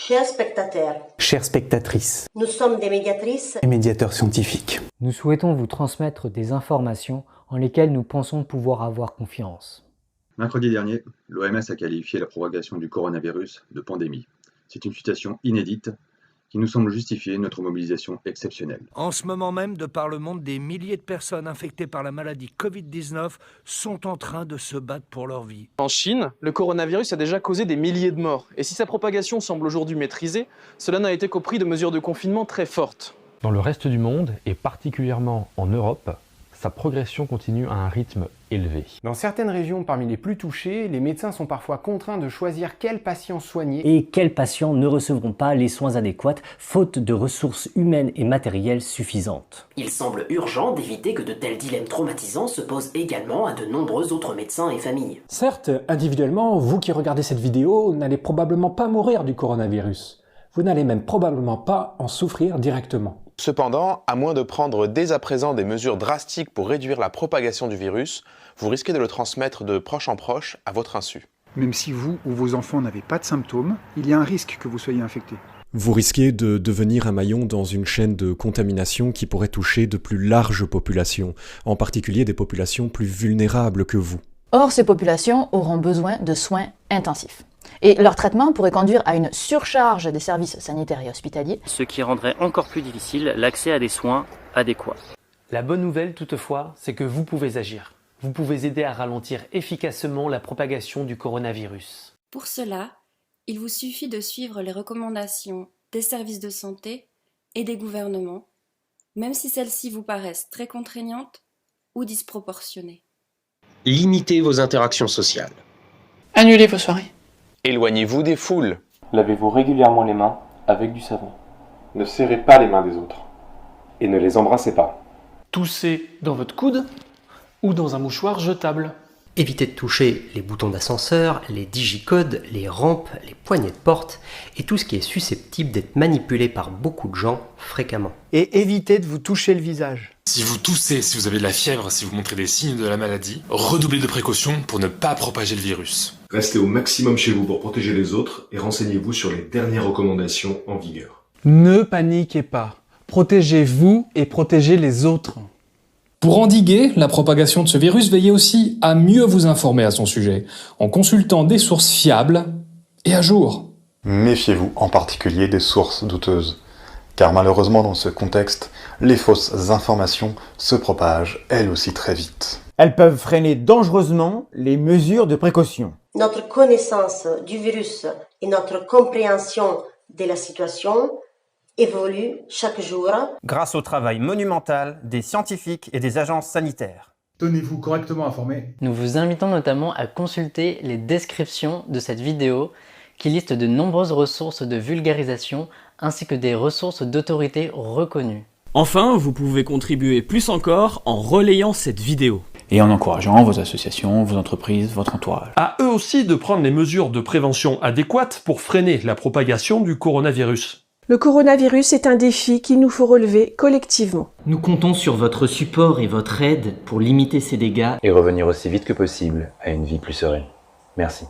Chers spectateurs, Chères spectatrices nous sommes des médiatrices et médiateurs scientifiques, Nous souhaitons vous transmettre des informations en lesquelles nous pensons pouvoir avoir confiance. Mercredi dernier, l'OMS a qualifié la propagation du coronavirus de pandémie. C'est une situation inédite qui nous semble justifier notre mobilisation exceptionnelle. En ce moment même, de par le monde, des milliers de personnes infectées par la maladie Covid-19 sont en train de se battre pour leur vie. En Chine, le coronavirus a déjà causé des milliers de morts. Et si sa propagation semble aujourd'hui maîtrisée, cela n'a été qu'au prix de mesures de confinement très fortes. Dans le reste du monde, et particulièrement en Europe, sa progression continue à un rythme élevé. Dans certaines régions parmi les plus touchées, les médecins sont parfois contraints de choisir quels patients soigner Et quels patients ne recevront pas les soins adéquats faute de ressources humaines et matérielles suffisantes. Il semble urgent d'éviter que de tels dilemmes traumatisants se posent également à de nombreux autres médecins et familles. Certes, individuellement, vous qui regardez cette vidéo n'allez probablement pas mourir du coronavirus. Vous n'allez même probablement pas en souffrir directement. Cependant, à moins de prendre dès à présent des mesures drastiques pour réduire la propagation du virus, vous risquez de le transmettre de proche en proche à votre insu. Même si vous ou vos enfants n'avez pas de symptômes, il y a un risque que vous soyez infecté. Vous risquez de devenir un maillon dans une chaîne de contamination qui pourrait toucher de plus larges populations, en particulier des populations plus vulnérables que vous. Or, ces populations auront besoin de soins intensifs. Et leur traitement pourrait conduire à une surcharge des services sanitaires et hospitaliers, ce qui rendrait encore plus difficile l'accès à des soins adéquats. La bonne nouvelle toutefois, c'est que vous pouvez agir. Vous pouvez aider à ralentir efficacement la propagation du coronavirus. Pour cela, il vous suffit de suivre les recommandations des services de santé et des gouvernements, même si celles-ci vous paraissent très contraignantes ou disproportionnées. Limitez vos interactions sociales. Annulez vos soirées. Éloignez-vous des foules. Lavez-vous régulièrement les mains avec du savon. Ne serrez pas les mains des autres. Et ne les embrassez pas. Toussez dans votre coude ou dans un mouchoir jetable. Évitez de toucher les boutons d'ascenseur, les digicodes, les rampes, les poignées de porte et tout ce qui est susceptible d'être manipulé par beaucoup de gens fréquemment. Et évitez de vous toucher le visage. Si vous toussez, si vous avez de la fièvre, si vous montrez des signes de la maladie, redoublez de précautions pour ne pas propager le virus. Restez au maximum chez vous pour protéger les autres et renseignez-vous sur les dernières recommandations en vigueur. Ne paniquez pas. Protégez-vous et protégez les autres. Pour endiguer la propagation de ce virus, veillez aussi à mieux vous informer à son sujet, en consultant des sources fiables et à jour. Méfiez-vous en particulier des sources douteuses, car malheureusement dans ce contexte, les fausses informations se propagent elles aussi très vite. Elles peuvent freiner dangereusement les mesures de précaution. Notre connaissance du virus et notre compréhension de la situation évolue chaque jour. Grâce au travail monumental des scientifiques et des agences sanitaires. Tenez-vous correctement informés. Nous vous invitons notamment à consulter les descriptions de cette vidéo qui listent de nombreuses ressources de vulgarisation ainsi que des ressources d'autorité reconnues. Enfin, vous pouvez contribuer plus encore en relayant cette vidéo. Et en encourageant vos associations, vos entreprises, votre entourage. À eux aussi de prendre les mesures de prévention adéquates pour freiner la propagation du coronavirus. Le coronavirus est un défi qu'il nous faut relever collectivement. Nous comptons sur votre support et votre aide pour limiter ces dégâts et revenir aussi vite que possible à une vie plus sereine. Merci.